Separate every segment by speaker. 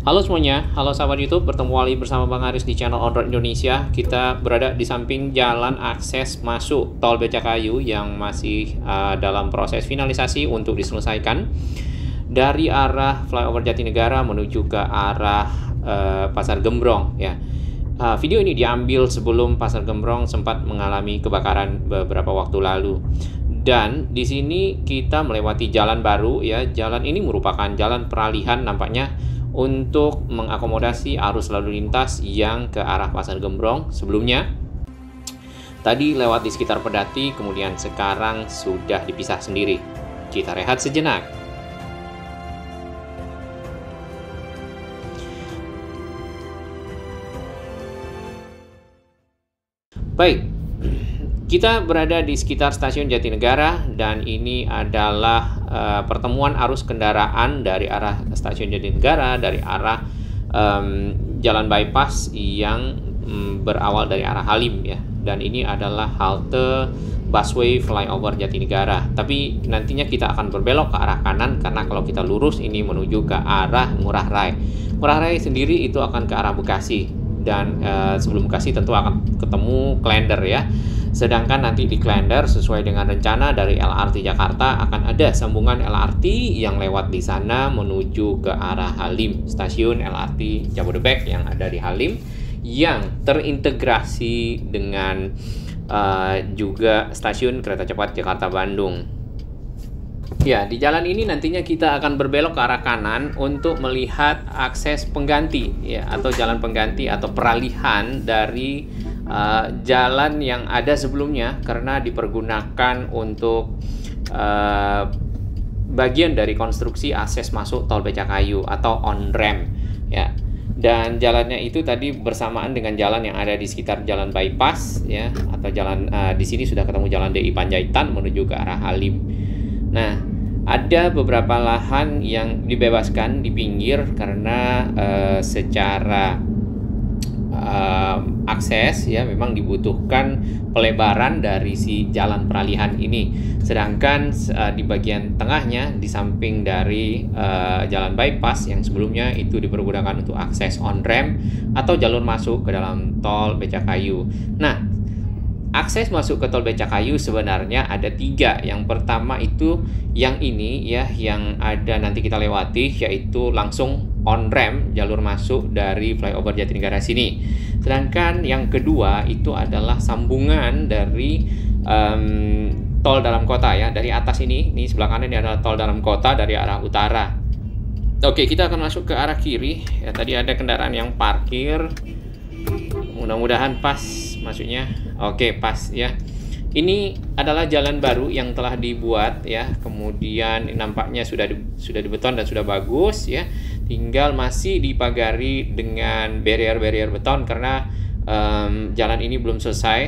Speaker 1: Halo semuanya, halo sahabat YouTube, bertemu lagi bersama Bang Aris di channel On-Road Indonesia. Kita berada di samping jalan akses masuk Tol Becakayu yang masih dalam proses finalisasi untuk diselesaikan dari arah flyover Jatinegara menuju ke arah Pasar Gembrong ya. Video ini diambil sebelum Pasar Gembrong sempat mengalami kebakaran beberapa waktu lalu. Dan di sini kita melewati jalan baru ya. Jalan ini merupakan jalan peralihan nampaknya untuk mengakomodasi arus lalu lintas yang ke arah Pasar Gembrong. Sebelumnya tadi lewat di sekitar Pedati, kemudian sekarang sudah dipisah sendiri. Kita rehat sejenak. Baik, kita berada di sekitar stasiun Jatinegara dan ini adalah pertemuan arus kendaraan dari arah stasiun Jatinegara, dari arah jalan bypass yang berawal dari arah Halim ya. Dan ini adalah halte busway flyover Jatinegara. Tapi nantinya kita akan berbelok ke arah kanan karena kalau kita lurus ini menuju ke arah Ngurah Rai. Ngurah Rai sendiri itu akan ke arah Bekasi. Dan sebelum Bekasi tentu akan ketemu Klender ya. Sedangkan nanti di Klender sesuai dengan rencana dari LRT Jakarta akan ada sambungan LRT yang lewat di sana menuju ke arah Halim, stasiun LRT Jabodebek yang ada di Halim yang terintegrasi dengan juga stasiun kereta cepat Jakarta Bandung. Ya, di jalan ini nantinya kita akan berbelok ke arah kanan untuk melihat akses pengganti ya, atau jalan pengganti atau peralihan dari jalan yang ada sebelumnya karena dipergunakan untuk bagian dari konstruksi akses masuk Tol Becakayu atau on-ramp ya. Dan jalannya itu tadi bersamaan dengan jalan yang ada di sekitar jalan bypass ya, atau jalan di sini sudah ketemu jalan DI Panjaitan menuju ke arah Halim. Nah, ada beberapa lahan yang dibebaskan di pinggir karena secara akses ya memang dibutuhkan pelebaran dari si jalan peralihan ini. Sedangkan di bagian tengahnya di samping dari jalan bypass yang sebelumnya itu dipergunakan untuk akses on-ramp atau jalur masuk ke dalam Tol Becakayu. Nah, akses masuk ke Tol Becakayu sebenarnya ada 3. Yang pertama itu yang ini ya, yang ada nanti kita lewati, yaitu langsung on-ramp jalur masuk dari flyover Jatinegara sini. Sedangkan yang kedua itu adalah sambungan dari tol dalam kota ya. Dari atas ini sebelah kanan ini adalah tol dalam kota dari arah utara. Oke, kita akan masuk ke arah kiri ya. Tadi ada kendaraan yang parkir. Mudah-mudahan pas maksudnya. Oke, pas ya. Ini adalah jalan baru yang telah dibuat ya. Kemudian nampaknya sudah dibeton dan sudah bagus ya. Tinggal masih dipagari dengan barrier beton karena jalan ini belum selesai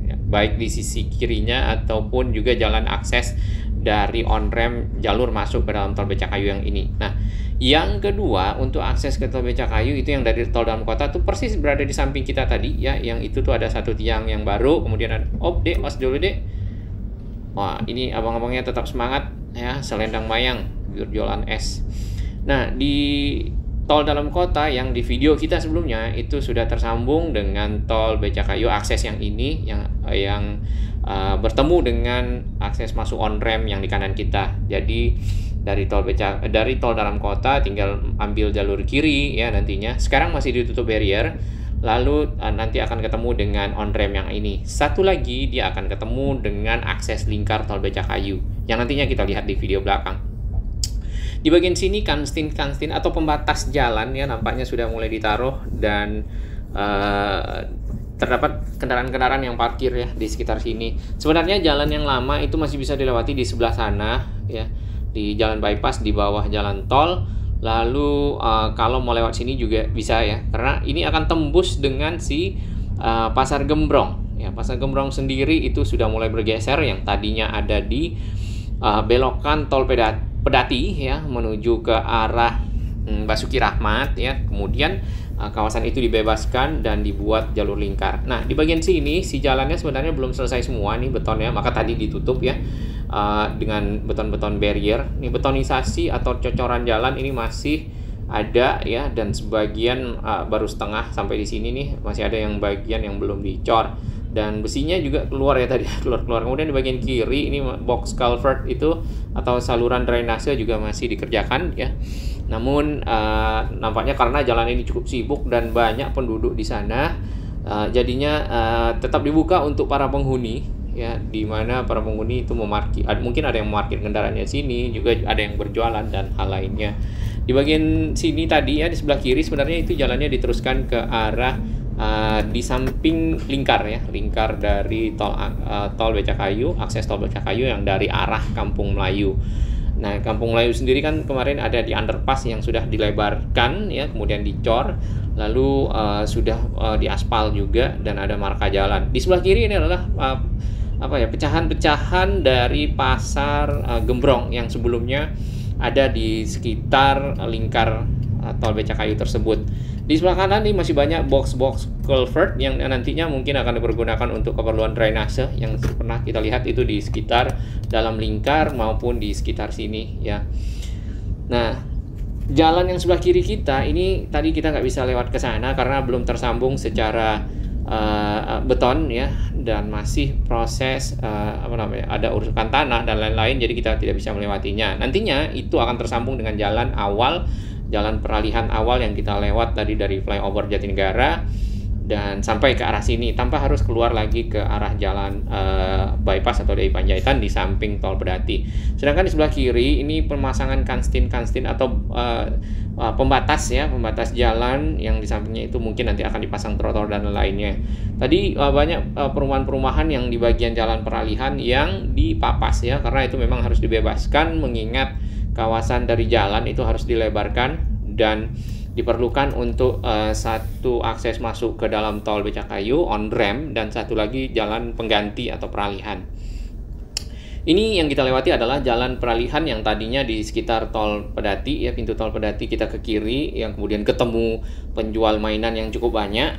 Speaker 1: ya, baik di sisi kirinya ataupun juga jalan akses dari on-ramp jalur masuk ke dalam Tol Becakayu yang ini. Nah, yang kedua untuk akses ke Tol Becakayu itu yang dari tol dalam kota tuh persis berada di samping kita tadi ya, yang itu tuh ada satu tiang yang baru, kemudian ada os dulu deh. Wah, ini abang-abangnya tetap semangat ya, selendang mayang jualan es. Nah, di tol dalam kota yang di video kita sebelumnya itu sudah tersambung dengan Tol Becakayu akses yang ini yang bertemu dengan akses masuk on-ramp yang di kanan kita. Jadi dari tol dalam kota tinggal ambil jalur kiri ya nantinya. Sekarang masih ditutup barrier. Lalu nanti akan ketemu dengan on-ramp yang ini. Satu lagi dia akan ketemu dengan akses lingkar Tol Becakayu yang nantinya kita lihat di video belakang. Di bagian sini kanstin atau pembatas jalan ya nampaknya sudah mulai ditaruh dan terdapat kendaraan-kendaraan yang parkir ya di sekitar sini. Sebenarnya jalan yang lama itu masih bisa dilewati di sebelah sana ya, di jalan bypass di bawah jalan tol. Lalu kalau mau lewat sini juga bisa ya, karena ini akan tembus dengan si Pasar Gembrong ya. Pasar Gembrong sendiri itu sudah mulai bergeser, yang tadinya ada di belokan Tol Pedati ya menuju ke arah Basuki Rahmat ya. Kemudian kawasan itu dibebaskan dan dibuat jalur lingkar. Nah, di bagian sini si jalannya sebenarnya belum selesai semua nih betonnya, maka tadi ditutup ya dengan beton-beton barrier. Ini betonisasi atau cocoran jalan ini masih ada ya, dan sebagian baru setengah sampai di sini nih, masih ada yang bagian yang belum dicor, dan besinya juga keluar ya tadi keluar. Kemudian di bagian kiri ini box culvert itu atau saluran drainase juga masih dikerjakan ya. Namun nampaknya karena jalan ini cukup sibuk dan banyak penduduk di sana, jadinya tetap dibuka untuk para penghuni ya, di mana para penghuni itu mungkin ada yang memarkir kendaraannya sini, juga ada yang berjualan dan hal lainnya. Di bagian sini tadi ya, di sebelah kiri sebenarnya itu jalannya diteruskan ke arah di samping lingkar dari tol Becakayu, akses tol Becakayu yang dari arah Kampung Melayu. Nah, Kampung Melayu sendiri kan kemarin ada di underpass yang sudah dilebarkan ya, kemudian dicor, lalu sudah diaspal juga, dan ada marka jalan. Di sebelah kiri ini adalah pecahan-pecahan dari pasar Gembrong yang sebelumnya ada di sekitar lingkar tol Becakayu tersebut. Di sebelah kanan ini masih banyak box culvert yang nantinya mungkin akan dipergunakan untuk keperluan drainase yang pernah kita lihat itu di sekitar dalam lingkar maupun di sekitar sini ya. Nah, jalan yang sebelah kiri kita ini tadi kita nggak bisa lewat ke sana karena belum tersambung secara beton ya, dan masih proses ada urusan tanah dan lain-lain, jadi kita tidak bisa melewatinya. Nantinya itu akan tersambung dengan jalan peralihan awal yang kita lewat tadi dari flyover Jatinegara dan sampai ke arah sini tanpa harus keluar lagi ke arah jalan bypass atau DI Panjaitan di samping tol Pedati. Sedangkan di sebelah kiri ini pemasangan kanstin atau pembatas jalan yang di sampingnya itu mungkin nanti akan dipasang trotoar dan lainnya. Tadi banyak perumahan-perumahan yang di bagian jalan peralihan yang dipapas ya, karena itu memang harus dibebaskan mengingat kawasan dari jalan itu harus dilebarkan dan diperlukan untuk satu akses masuk ke dalam tol Becakayu on ramp dan satu lagi jalan pengganti atau peralihan. Ini yang kita lewati adalah jalan peralihan yang tadinya di sekitar tol Pedati ya, pintu tol Pedati kita ke kiri yang kemudian ketemu penjual mainan yang cukup banyak.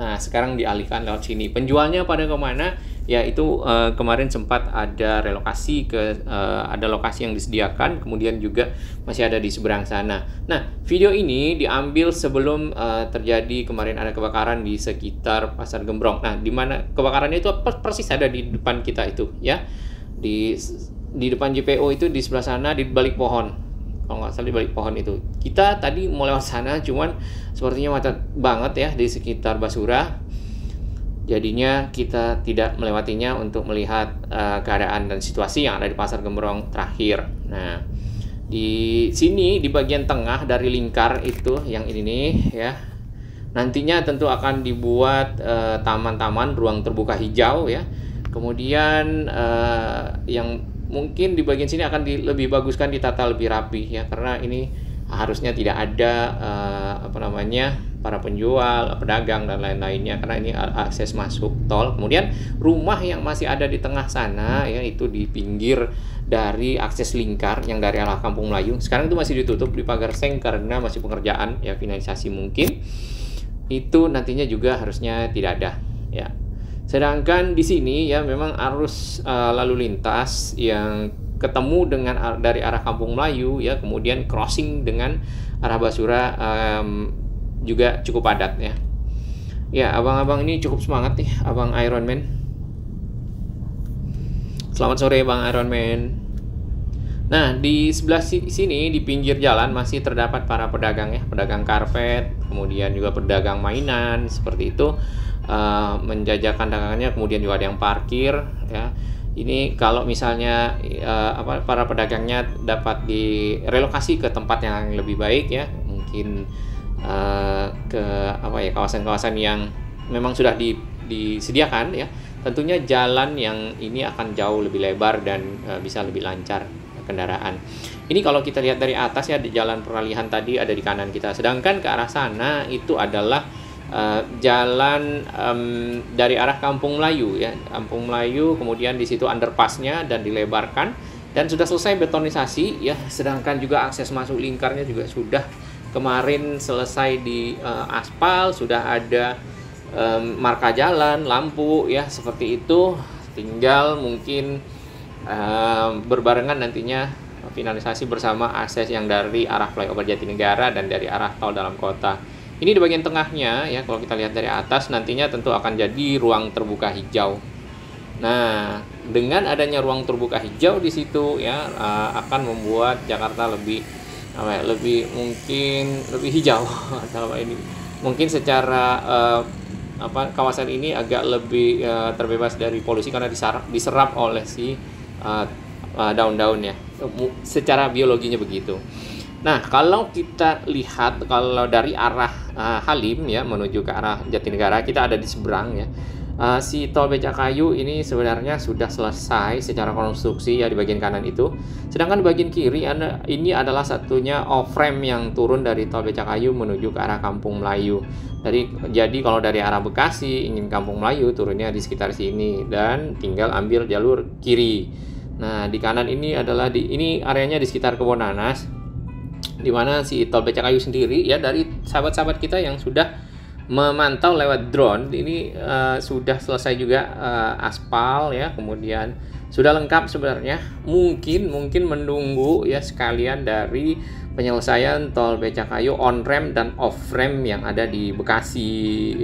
Speaker 1: Nah, sekarang dialihkan lewat sini. Penjualnya pada kemana? Ya itu kemarin sempat ada relokasi ada lokasi yang disediakan, kemudian juga masih ada di seberang sana. Nah, video ini diambil sebelum terjadi kemarin ada kebakaran di sekitar Pasar Gembrong. Nah, di mana kebakarannya itu persis ada di depan kita itu ya. Di depan JPO itu di sebelah sana di balik pohon. Kalau nggak salah di balik pohon itu. Kita tadi mau lewat sana, cuman sepertinya macet banget ya di sekitar Basura. Jadinya kita tidak melewatinya untuk melihat keadaan dan situasi yang ada di Pasar Gembrong terakhir. Nah, di sini di bagian tengah dari lingkar itu yang ini nih ya. Nantinya tentu akan dibuat taman-taman ruang terbuka hijau ya. Kemudian yang mungkin di bagian sini akan lebih baguskan, ditata lebih rapi ya, karena ini harusnya tidak ada para penjual, pedagang dan lain-lainnya, karena ini akses masuk tol. Kemudian rumah yang masih ada di tengah sana ya, itu di pinggir dari akses lingkar yang dari arah Kampung Melayu. Sekarang itu masih ditutup di pagar seng karena masih pengerjaan ya, finalisasi mungkin. Itu nantinya juga harusnya tidak ada ya. Sedangkan di sini ya memang arus lalu lintas yang ketemu dengan dari arah Kampung Melayu ya, kemudian crossing dengan arah Basura juga cukup padat ya. Ya, abang-abang ini cukup semangat nih, Abang Ironman. Selamat sore Bang Ironman. Nah, di sebelah sini di pinggir jalan masih terdapat para pedagang ya, pedagang karpet, kemudian juga pedagang mainan seperti itu. Menjajakan dagangannya, kemudian juga ada yang parkir ya. Ini kalau misalnya para pedagangnya dapat direlokasi ke tempat yang lebih baik ya, mungkin ke kawasan-kawasan yang memang sudah disediakan ya, tentunya jalan yang ini akan jauh lebih lebar dan bisa lebih lancar kendaraan. Ini kalau kita lihat dari atas ya, di jalan peralihan tadi ada di kanan kita, sedangkan ke arah sana itu adalah jalan dari arah Kampung Melayu ya, Kampung Melayu, kemudian di situ underpassnya dan dilebarkan dan sudah selesai betonisasi ya, sedangkan juga akses masuk lingkarnya juga sudah kemarin selesai di aspal, sudah ada marka jalan, lampu ya, seperti itu. Tinggal mungkin berbarengan nantinya finalisasi bersama akses yang dari arah flyover Jatinegara dan dari arah tol dalam kota. Ini di bagian tengahnya ya, kalau kita lihat dari atas nantinya tentu akan jadi ruang terbuka hijau. Nah, dengan adanya ruang terbuka hijau di situ ya akan membuat Jakarta lebih mungkin lebih hijau dalam ini. Mungkin secara kawasan ini agak lebih terbebas dari polusi karena diserap oleh si daun-daun ya, secara biologinya begitu. Nah, kalau kita lihat kalau dari arah Halim ya menuju ke arah Jatinegara, kita ada di seberang ya. Si tol Becakayu ini sebenarnya sudah selesai secara konstruksi ya di bagian kanan itu. Sedangkan di bagian kiri ini adalah satunya off-ramp yang turun dari tol Becakayu menuju ke arah Kampung Melayu. Jadi kalau dari arah Bekasi ingin Kampung Melayu turunnya di sekitar sini dan tinggal ambil jalur kiri. Nah, di kanan ini adalah ini areanya di sekitar Kebon Nanas, di mana si tol Becakayu sendiri ya, dari sahabat-sahabat kita yang sudah memantau lewat drone ini sudah selesai juga aspal ya, kemudian sudah lengkap sebenarnya. Mungkin menunggu ya sekalian dari penyelesaian tol Becakayu on ramp dan off ramp yang ada di Bekasi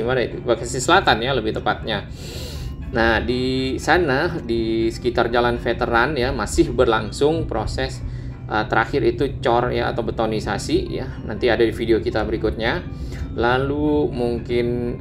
Speaker 1: mana itu? Bekasi Selatan ya lebih tepatnya. Nah, di sana di sekitar Jalan Veteran ya masih berlangsung proses terakhir itu cor ya atau betonisasi ya. Nanti ada di video kita berikutnya. Lalu mungkin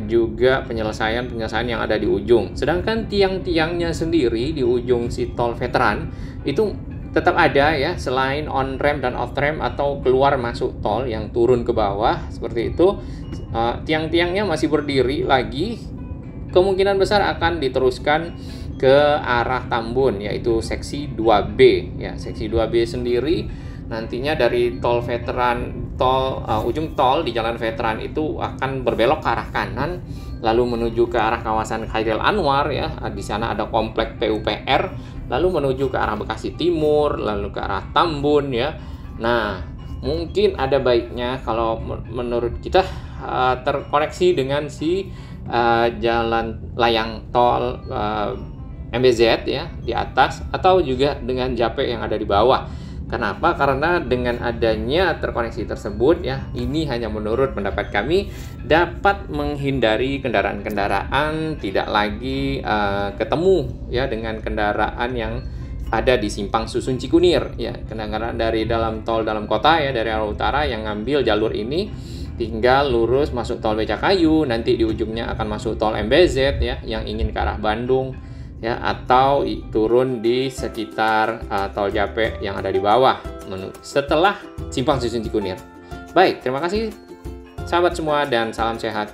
Speaker 1: juga penyelesaian yang ada di ujung. Sedangkan tiang-tiangnya sendiri di ujung si tol Veteran itu tetap ada ya, selain on ramp dan off ramp atau keluar masuk tol yang turun ke bawah seperti itu, tiang-tiangnya masih berdiri lagi. Kemungkinan besar akan diteruskan ke arah Tambun, yaitu seksi 2B ya. Seksi 2B sendiri nantinya dari tol Veteran, ujung tol di Jalan Veteran itu akan berbelok ke arah kanan lalu menuju ke arah kawasan Khairil Anwar ya. Di sana ada komplek PUPR, lalu menuju ke arah Bekasi Timur, lalu ke arah Tambun ya. Nah, mungkin ada baiknya kalau menurut kita terkoneksi dengan si jalan layang tol MBZ ya di atas, atau juga dengan Jape yang ada di bawah. Kenapa? Karena dengan adanya terkoneksi tersebut ya, ini hanya menurut pendapat kami dapat menghindari kendaraan-kendaraan tidak lagi ketemu ya dengan kendaraan yang ada di simpang Susun Cikunir ya. Kendaraan dari dalam tol dalam kota ya, dari arah utara yang ngambil jalur ini tinggal lurus masuk tol Becakayu, nanti di ujungnya akan masuk tol MBZ ya yang ingin ke arah Bandung ya, atau turun di sekitar tol Jape yang ada di bawah setelah simpang Susun Cikunir. Baik, terima kasih sahabat semua dan salam sehat.